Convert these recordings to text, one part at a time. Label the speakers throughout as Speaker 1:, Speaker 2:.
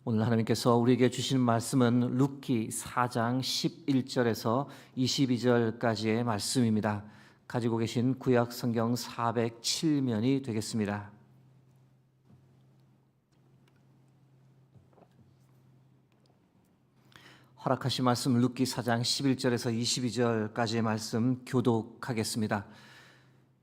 Speaker 1: 오늘 하나님께서 우리에게 주신 말씀은 룻기 4장 11절에서 22절까지의 말씀입니다. 가지고 계신 구약 성경 407면이 되겠습니다. 허락하신 말씀 룻기 4장 11절에서 22절까지의 말씀 교독하겠습니다.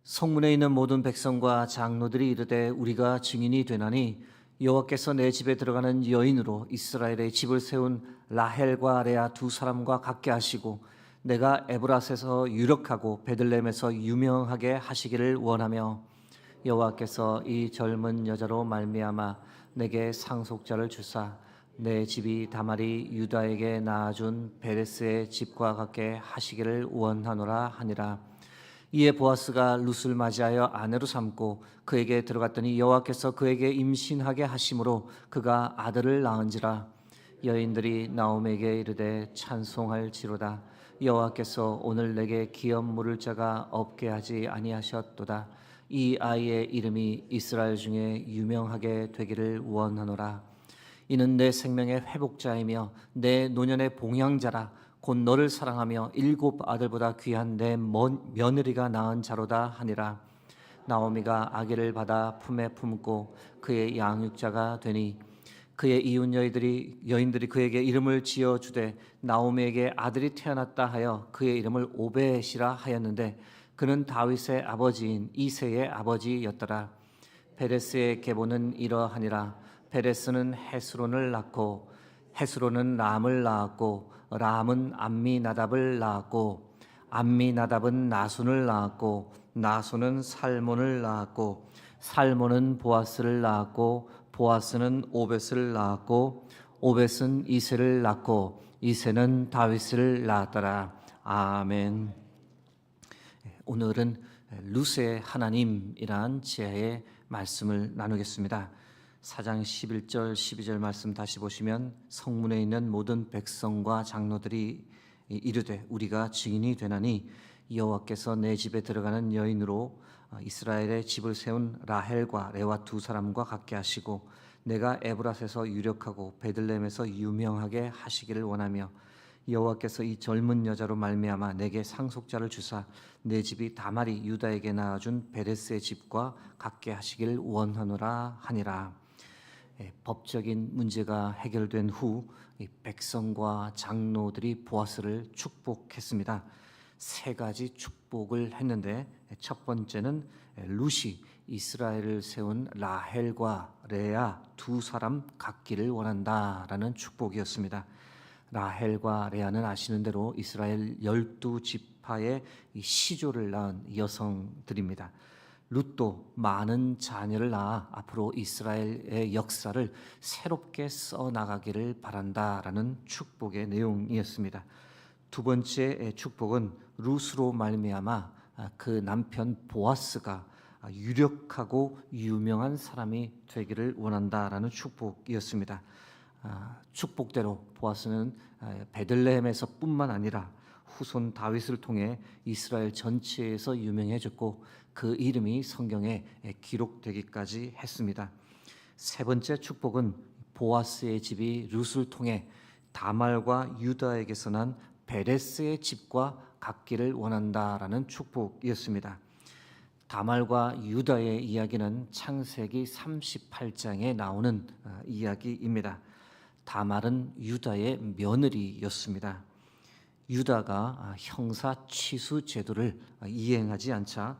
Speaker 1: 성문에 있는 모든 백성과 장로들이 이르되 우리가 증인이 되나니 여호와께서 내 집에 들어가는 여인으로 이스라엘의 집을 세운 라헬과 레아 두 사람과 같게 하시고 내가 에브라스에서 유력하고 베들레헴에서 유명하게 하시기를 원하며 여호와께서 이 젊은 여자로 말미암아 내게 상속자를 주사 내 집이 다말이 유다에게 낳아준 베레스의 집과 같게 하시기를 원하노라 하니라. 이에 보아스가 룻을 맞이하여 아내로 삼고 그에게 들어갔더니 여호와께서 그에게 임신하게 하심으로 그가 아들을 낳은지라. 여인들이 나오미에게 이르되 찬송할지로다. 여호와께서 오늘 내게 기업 물을 자가 없게 하지 아니하셨도다. 이 아이의 이름이 이스라엘 중에 유명하게 되기를 원하노라. 이는 내 생명의 회복자이며 내 노년의 봉양자라. 곧 너를 사랑하며 7 아들보다 귀한 내 며느리가 낳은 자로다 하니라. 나오미가 아기를 받아 품에 품고 그의 양육자가 되니 그의 이웃 여인들이 그에게 이름을 지어 주되 나오미에게 아들이 태어났다 하여 그의 이름을 오벳이라 하였는데 그는 다윗의 아버지인 이새의 아버지였더라. 베레스의 계보는 이러하니라. 베레스는 헤스론을 낳고 헤스론은 람을 낳았고 람은 암미나답을 낳았고 암미나답은 나손을 낳았고 나손은 살몬을 낳았고 살몬은 보아스를 낳았고 보아스는 오벳을 낳았고 오벳은 이새를 낳고 이새는 다윗을 낳았더라. 아멘. 오늘은 룻의 하나님이란 지혜의 말씀을 나누겠습니다. 4장 11절 12절 말씀 다시 보시면 성문에 있는 모든 백성과 장로들이 이르되 우리가 증인이 되나니 여호와께서 내 집에 들어가는 여인으로 이스라엘의 집을 세운 라헬과 레와 두 사람과 같게 하시고 내가 에브라스에서 유력하고 베들레헴에서 유명하게 하시기를 원하며 여호와께서 이 젊은 여자로 말미암아 내게 상속자를 주사 내 집이 다말이 유다에게 낳아준 베레스의 집과 같게 하시기를 원하노라 하니라. 법적인 문제가 해결된 후 백성과 장로들이 보아스를 축복했습니다. 3가지 축복을 했는데 첫 번째는 룻이 이스라엘을 세운 라헬과 레아 두 사람 갖기를 원한다라는 축복이었습니다. 라헬과 레아는 아시는 대로 이스라엘 12지파의 시조를 낳은 여성들입니다. 룻도 많은 자녀를 낳아 앞으로 이스라엘의 역사를 새롭게 써나가기를 바란다라는 축복의 내용이었습니다. 두 번째 축복은 룻으로 말미암아 그 남편 보아스가 유력하고 유명한 사람이 되기를 원한다라는 축복이었습니다. 축복대로 보아스는 베들레헴에서 뿐만 아니라 후손 다윗을 통해 이스라엘 전체에서 유명해졌고 그 이름이 성경에 기록되기까지 했습니다. 세 번째 축복은 보아스의 집이 룻을 통해 다말과 유다에게서 난 베레스의 집과 같기를 원한다라는 축복이었습니다. 다말과 유다의 이야기는 창세기 38장에 나오는 이야기입니다. 다말은 유다의 며느리였습니다. 유다가 형사 취수 제도를 이행하지 않자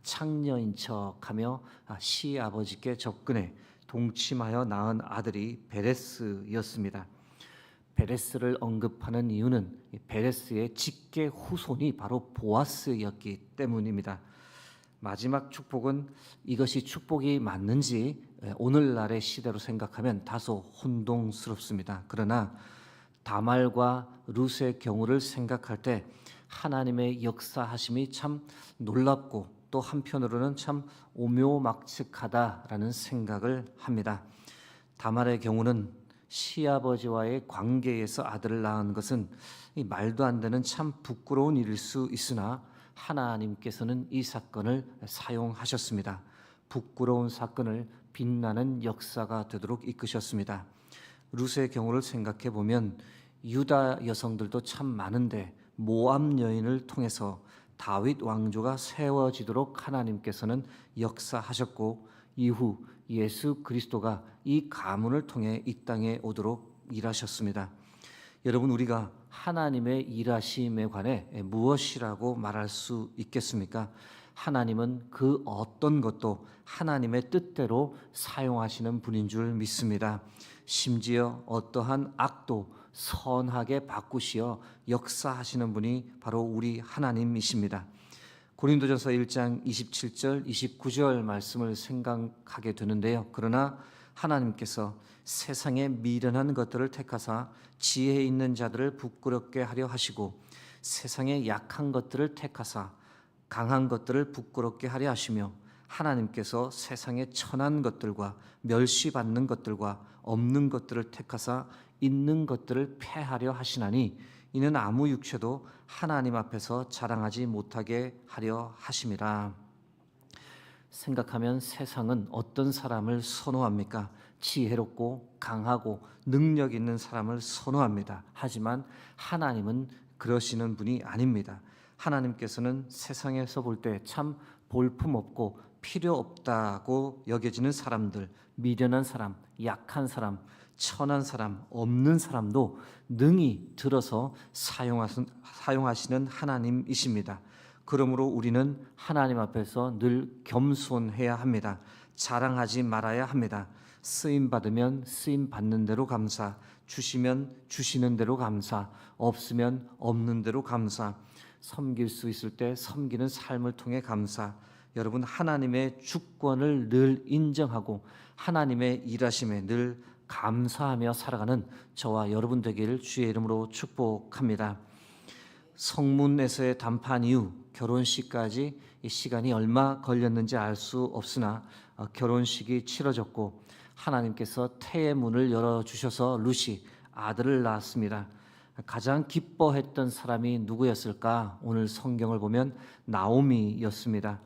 Speaker 1: 창녀인 척하며 시아버지께 접근해 동침하여 낳은 아들이 베레스였습니다. 베레스를 언급하는 이유는 베레스의 직계 후손이 바로 보아스였기 때문입니다. 마지막 축복은 이것이 축복이 맞는지 오늘날의 시대로 생각하면 다소 혼동스럽습니다. 그러나 다말과 룻의 경우를 생각할 때 하나님의 역사하심이 참 놀랍고 또 한편으로는 참 오묘막측하다라는 생각을 합니다. 다말의 경우는 시아버지와의 관계에서 아들을 낳은 것은 말도 안 되는 참 부끄러운 일일 수 있으나 하나님께서는 이 사건을 사용하셨습니다. 부끄러운 사건을 빛나는 역사가 되도록 이끄셨습니다. 룻의 경우를 생각해 보면 유다 여성들도 참 많은데 모압 여인을 통해서 다윗 왕조가 세워지도록 하나님께서는 역사하셨고, 이후 예수 그리스도가 이 가문을 통해 이 땅에 오도록 일하셨습니다. 여러분, 우리가 하나님의 일하심에 관해 무엇이라고 말할 수 있겠습니까? 하나님은 그 어떤 것도 하나님의 뜻대로 사용하시는 분인 줄 믿습니다. 심지어 어떠한 악도 선하게 바꾸시어 역사하시는 분이 바로 우리 하나님이십니다. 고린도전서 1장 27절 29절 말씀을 생각하게 되는데요. 그러나 하나님께서 세상의 미련한 것들을 택하사 지혜 있는 자들을 부끄럽게 하려 하시고, 세상의 약한 것들을 택하사 강한 것들을 부끄럽게 하려 하시며, 하나님께서 세상의 천한 것들과 멸시받는 것들과 없는 것들을 택하사 있는 것들을 패하려 하시나니, 이는 아무 육체도 하나님 앞에서 자랑하지 못하게 하려 하심이라. 생각하면 세상은 어떤 사람을 선호합니까? 지혜롭고 강하고 능력 있는 사람을 선호합니다. 하지만 하나님은 그러시는 분이 아닙니다. 하나님께서는 세상에서 볼 때 참 볼품없고 필요 없다고 여겨지는 사람들, 미련한 사람, 약한 사람, 천한 사람, 없는 사람도 능히 들어서 사용하시는 하나님이십니다. 그러므로 우리는 하나님 앞에서 늘 겸손해야 합니다. 자랑하지 말아야 합니다. 쓰임 받으면 쓰임 받는 대로 감사, 주시면 주시는 대로 감사, 없으면 없는 대로 감사, 섬길 수 있을 때 섬기는 삶을 통해 감사. 여러분, 하나님의 주권을 늘 인정하고 하나님의 일하심에 늘 감사하며 살아가는 저와 여러분 되기를 주의 이름으로 축복합니다. 성문에서의 담판 이후 결혼식까지 이 시간이 얼마 걸렸는지 알 수 없으나 결혼식이 치러졌고, 하나님께서 태의 문을 열어주셔서 룻이 아들을 낳았습니다. 가장 기뻐했던 사람이 누구였을까? 오늘 성경을 보면 나오미였습니다.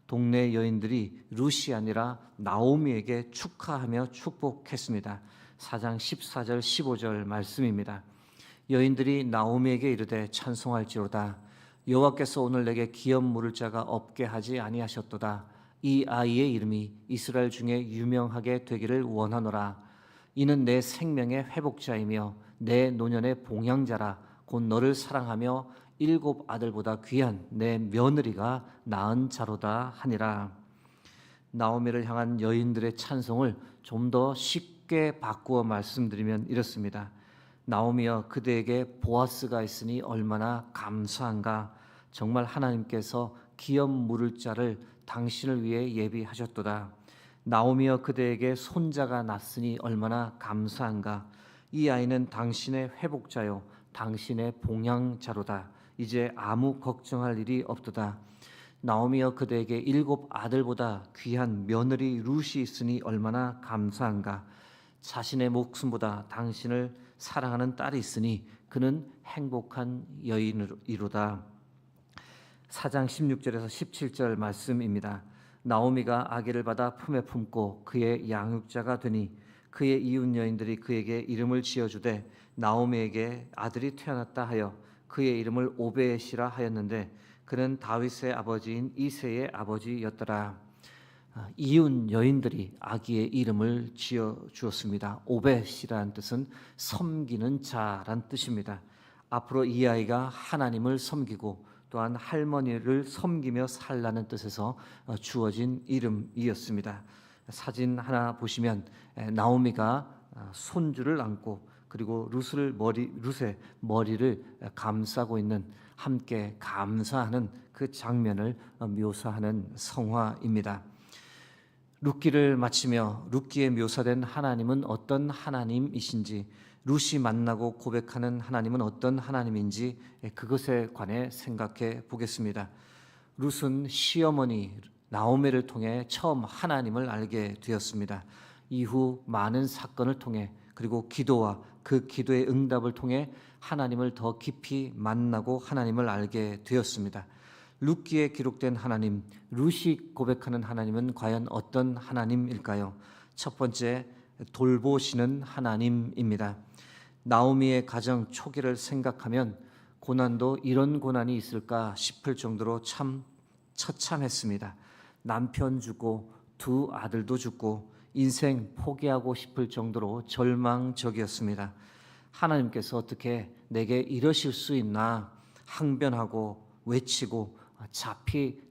Speaker 1: 동네 여인들이 룻이 아니라 나오미에게 축하하며 축복했습니다. 4장 14절 15절 말씀입니다. 여인들이 나오미에게 이르되 찬송할지로다. 여호와께서 오늘 내게 기업 물을 자가 없게 하지 아니하셨도다. 이 아이의 이름이 이스라엘 중에 유명하게 되기를 원하노라. 이는 내 생명의 회복자이며 내 노년의 봉양자라. 곧 너를 사랑하며 7 아들보다 귀한 내 며느리가 낳은 자로다 하니라. 나오미를 향한 여인들의 찬송을 좀 더 쉽게 바꾸어 말씀드리면 이렇습니다. 나오미여, 그대에게 보아스가 있으니 얼마나 감사한가. 정말 하나님께서 기업 물을 자를 당신을 위해 예비하셨도다. 나오미여, 그대에게 손자가 났으니 얼마나 감사한가. 이 아이는 당신의 회복자요 당신의 봉양자로다. 이제 아무 걱정할 일이 없도다. 나오미여, 그대에게 7 아들보다 귀한 며느리 룻이 있으니 얼마나 감사한가. 자신의 목숨보다 당신을 사랑하는 딸이 있으니 그는 행복한 여인이로다. 4장 16절에서 17절 말씀입니다. 나오미가 아기를 받아 품에 품고 그의 양육자가 되니 그의 이웃 여인들이 그에게 이름을 지어주되 나오미에게 아들이 태어났다 하여 그의 이름을 오벳이라 하였는데 그는 다윗의 아버지인 이새의 아버지였더라. 이웃 여인들이 아기의 이름을 지어 주었습니다. 오벳이라는 뜻은 섬기는 자란 뜻입니다. 앞으로 이 아이가 하나님을 섬기고 또한 할머니를 섬기며 살라는 뜻에서 주어진 이름이었습니다. 사진 하나 보시면 나오미가 손주를 안고 그리고 룻의 머리를 감싸고 있는, 함께 감사하는 그 장면을 묘사하는 성화입니다. 룻기를 마치며 룻기에 묘사된 하나님은 어떤 하나님이신지, 룻이 만나고 고백하는 하나님은 어떤 하나님인지 그것에 관해 생각해 보겠습니다. 룻은 시어머니 나오미를 통해 처음 하나님을 알게 되었습니다. 이후 많은 사건을 통해 그리고 기도와 그 기도의 응답을 통해 하나님을 더 깊이 만나고 하나님을 알게 되었습니다. 룻기에 기록된 하나님, 룻이 고백하는 하나님은 과연 어떤 하나님일까요? 첫 번째, 돌보시는 하나님입니다. 나오미의 가정 초기를 생각하면 고난도 이런 고난이 있을까 싶을 정도로 참 처참했습니다. 남편 죽고 두 아들도 죽고 인생 포기하고 싶을 정도로 절망적이었습니다. 하나님께서 어떻게 내게 이러실 수 있나 항변하고 외치고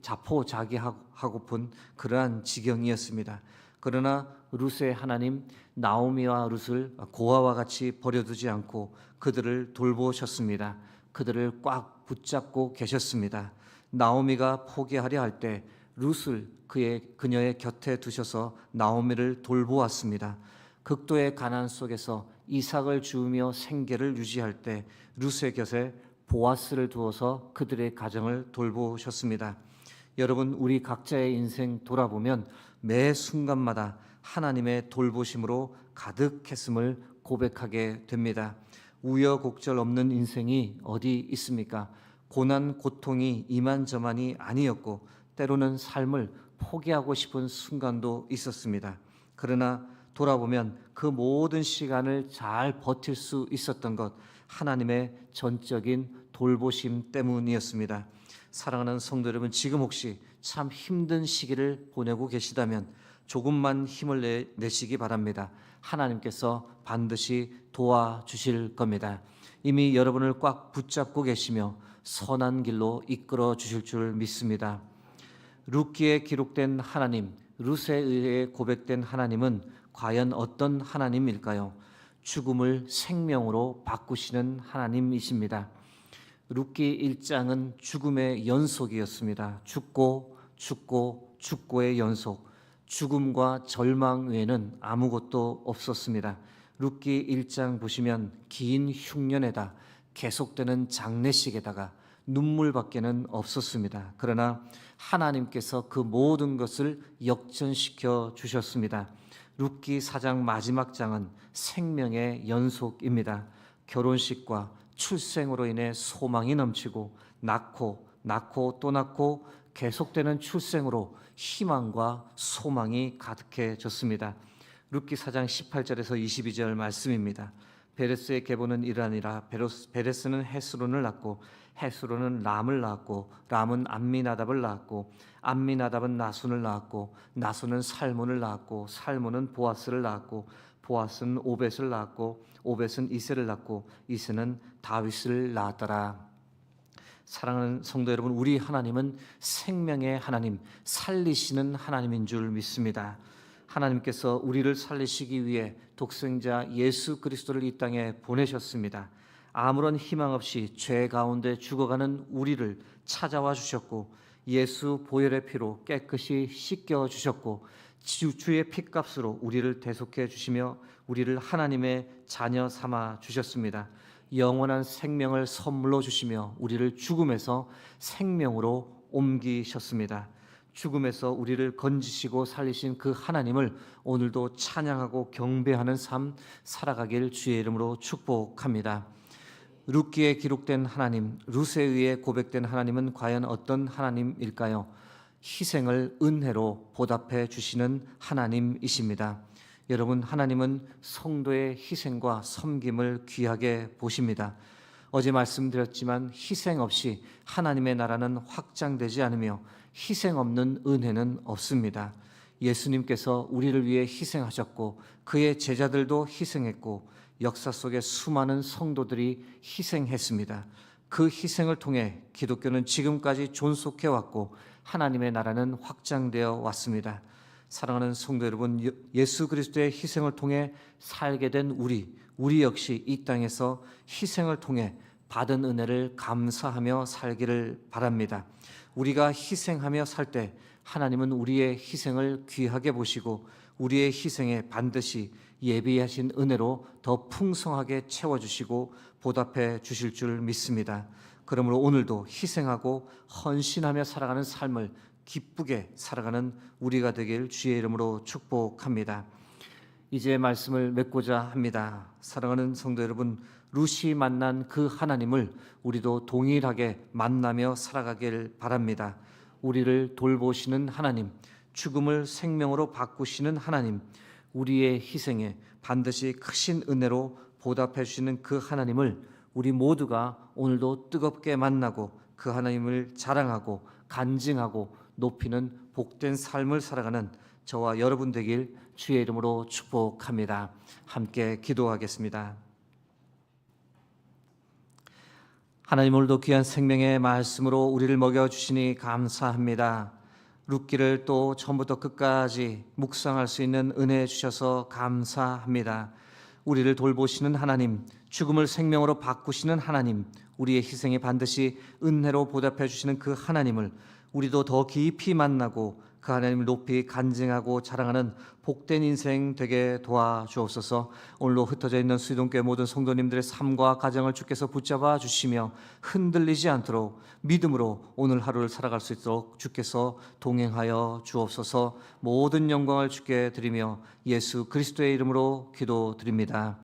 Speaker 1: 자포자기하고픈 그러한 지경이었습니다. 그러나 룻의 하나님 나오미와 룻을 고아와 같이 버려두지 않고 그들을 돌보셨습니다. 그들을 꽉 붙잡고 계셨습니다. 나오미가 포기하려 할 때 룻을 그녀의 곁에 두셔서 나오미를 돌보았습니다. 극도의 가난 속에서 이삭을 주우며 생계를 유지할 때 룻의 곁에 보아스를 두어서 그들의 가정을 돌보셨습니다. 여러분, 우리 각자의 인생 돌아보면 매 순간마다 하나님의 돌보심으로 가득했음을 고백하게 됩니다. 우여곡절 없는 인생이 어디 있습니까? 고난 고통이 이만저만이 아니었고 때로는 삶을 포기하고 싶은 순간도 있었습니다. 그러나 돌아보면 그 모든 시간을 잘 버틸 수 있었던 것 하나님의 전적인 돌보심 때문이었습니다. 사랑하는 성도 여러분, 지금 혹시 참 힘든 시기를 보내고 계시다면 조금만 힘을 내시기 바랍니다. 하나님께서 반드시 도와주실 겁니다. 이미 여러분을 꽉 붙잡고 계시며 선한 길로 이끌어 주실 줄 믿습니다. 룻기에 기록된 하나님, 룻에 의해 고백된 하나님은 과연 어떤 하나님일까요? 죽음을 생명으로 바꾸시는 하나님이십니다. 룻기 1장은 죽음의 연속이었습니다. 죽고의 연속. 죽음과 절망 외에는 아무것도 없었습니다. 룻기 1장 보시면 긴 흉년에다 계속되는 장례식에다가 눈물밖에는 없었습니다. 그러나 하나님께서 그 모든 것을 역전시켜 주셨습니다. 룻기 4장 마지막 장은 생명의 연속입니다. 결혼식과 출생으로 인해 소망이 넘치고 낳고 또 낳고 계속되는 출생으로 희망과 소망이 가득해졌습니다. 룻기 4장 18절에서 22절 말씀입니다. 베레스의 계보는 이라니라. 베레스는 헤스론을 낳고 헤스론은 람을 낳았고 람은 암미나답을 낳았고 암미나답은 나순을 낳았고 나순은 살몬을 낳았고 살몬은 보아스를 낳았고 보아스는 오벳을 낳았고 오벳은 이새를 낳고 이새는 다윗을 낳았더라. 사랑하는 성도 여러분, 우리 하나님은 생명의 하나님, 살리시는 하나님인 줄 믿습니다. 하나님께서 우리를 살리시기 위해 독생자 예수 그리스도를 이 땅에 보내셨습니다. 아무런 희망 없이 죄 가운데 죽어가는 우리를 찾아와 주셨고 예수 보혈의 피로 깨끗이 씻겨 주셨고 주의 피값으로 우리를 대속해 주시며 우리를 하나님의 자녀 삼아 주셨습니다. 영원한 생명을 선물로 주시며 우리를 죽음에서 생명으로 옮기셨습니다. 죽음에서 우리를 건지시고 살리신 그 하나님을 오늘도 찬양하고 경배하는 삶 살아가길 주의 이름으로 축복합니다. 룻기에 기록된 하나님, 룻에 의해 고백된 하나님은 과연 어떤 하나님일까요? 희생을 은혜로 보답해 주시는 하나님이십니다. 여러분, 하나님은 성도의 희생과 섬김을 귀하게 보십니다. 어제 말씀드렸지만 희생 없이 하나님의 나라는 확장되지 않으며 희생 없는 은혜는 없습니다. 예수님께서 우리를 위해 희생하셨고 그의 제자들도 희생했고 역사 속에 수많은 성도들이 희생했습니다. 그 희생을 통해 기독교는 지금까지 존속해 왔고 하나님의 나라는 확장되어 왔습니다. 사랑하는 성도 여러분, 예수 그리스도의 희생을 통해 살게 된 우리 역시 이 땅에서 희생을 통해 받은 은혜를 감사하며 살기를 바랍니다. 우리가 희생하며 살 때 하나님은 우리의 희생을 귀하게 보시고 우리의 희생에 반드시 예비하신 은혜로 더 풍성하게 채워주시고 보답해 주실 줄 믿습니다. 그러므로 오늘도 희생하고 헌신하며 살아가는 삶을 기쁘게 살아가는 우리가 되길 주의 이름으로 축복합니다. 이제 말씀을 맺고자 합니다. 사랑하는 성도 여러분, 룻이 만난 그 하나님을 우리도 동일하게 만나며 살아가길 바랍니다. 우리를 돌보시는 하나님, 죽음을 생명으로 바꾸시는 하나님, 우리의 희생에 반드시 크신 은혜로 보답해 주시는 그 하나님을 우리 모두가 오늘도 뜨겁게 만나고 그 하나님을 자랑하고 간증하고 높이는 복된 삶을 살아가는 저와 여러분 되길 주의 이름으로 축복합니다. 함께 기도하겠습니다. 하나님, 오늘도 귀한 생명의 말씀으로 우리를 먹여주시니 감사합니다. 룻기를 또 처음부터 끝까지 묵상할 수 있는 은혜 주셔서 감사합니다. 우리를 돌보시는 하나님, 죽음을 생명으로 바꾸시는 하나님, 우리의 희생에 반드시 은혜로 보답해 주시는 그 하나님을 우리도 더 깊이 만나고 그 하나님을 높이 간증하고 자랑하는 복된 인생 되게 도와주옵소서. 오늘도 흩어져 있는 수의동교회 모든 성도님들의 삶과 가정을 주께서 붙잡아 주시며 흔들리지 않도록 믿음으로 오늘 하루를 살아갈 수 있도록 주께서 동행하여 주옵소서. 모든 영광을 주께 드리며 예수 그리스도의 이름으로 기도드립니다.